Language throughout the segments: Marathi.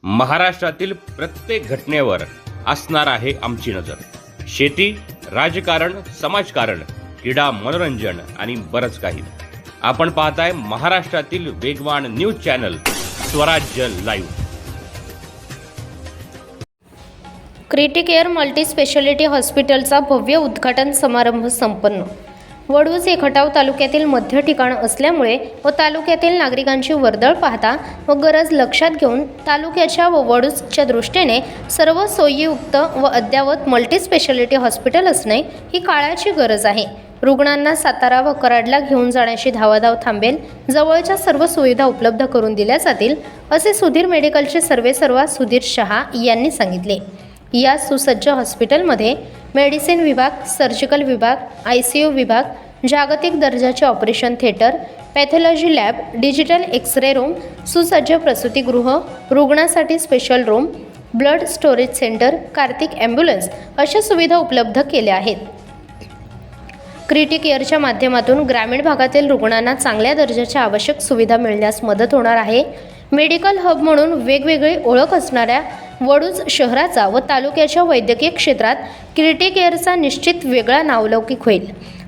महाराष्ट्रातील प्रत्येक घटनेवर असणार आहे आमची नजर। शेती, राजकारण, समाजकारण, क्रीडा, मनोरंजन आणि बरंच काही। आपण पाहताय महाराष्ट्रातील वेगवान न्यूज चॅनल स्वराज्य लाईव्ह। क्रिटिकेअर मल्टी स्पेशालिटी हॉस्पिटलचा भव्य उद्घाटन समारंभ संपन्न। वडूज हे खटाव तालुक्यातील मध्य ठिकाण असल्यामुळे व तालुक्यातील नागरिकांची वर्दळ पाहता व गरज लक्षात घेऊन तालुक्याच्या व वडूजच्या दृष्टीने सर्व सोयीयुक्त व अद्ययावत मल्टी स्पेशालिटी हॉस्पिटल असणे ही काळाची गरज आहे। रुग्णांना सातारा व कराडला घेऊन जाण्याची धावाधाव थांबेल, जवळच्या सर्व सुविधा उपलब्ध करून दिल्या जातील, असे सुधीर मेडिकलचे सर्वेसर्वा सुधीर शहा यांनी सांगितले। या सुसज्ज हॉस्पिटलमध्ये मेडिसिन विभाग, सर्जिकल विभाग, ICU विभाग, जागतिक दर्जाचे operation theatre, pathology lab, digital x-ray room, सुसज्ज प्रसूतीगृह, रुग्णासाठी special room, blood storage centre, cardiac ambulance अशा सुविधा उपलब्ध केल्या आहेत। क्रिटिकेअरच्या माध्यमातून ग्रामीण भागातील रुग्णांना चांगल्या दर्जाच्या आवश्यक सुविधा मिळण्यास मदत होणार आहे। मेडिकल हब म्हणून वेगवेगळी ओळख असणाऱ्या वडूज शहराचा व तालुक्याच्या वैद्यकीय क्षेत्रात क्रिटिकेअरचा निश्चित वेगळा नावलौकिक होईल।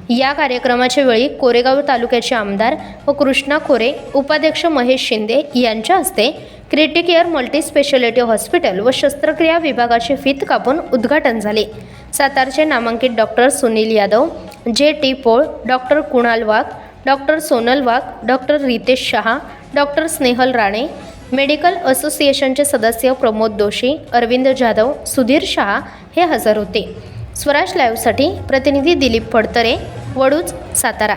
या कार्यक्रमाच्या वेळी कोरेगाव तालुक्याचे आमदार व कृष्णा खोरे, उपाध्यक्ष महेश शिंदे यांच्या हस्ते क्रिटिकेअर मल्टी स्पेशालिटी हॉस्पिटल व शस्त्रक्रिया विभागाचे फीत कापून उद्घाटन झाले। सातारचे नामांकित doctor Sunil Yadav, JT Pol, doctor Kunal Wagh, doctor Sonal Wagh, doctor Ritesh Shah, doctor Snehal Rane, medical असोसिएशनचे सदस्य प्रमोद दोशी, अरविंद जाधव, सुधीर शहा हे हजर होते। स्वराज लाईव्हसाठी प्रतिनिधी दिलीप फडतरे, वडूज, सातारा।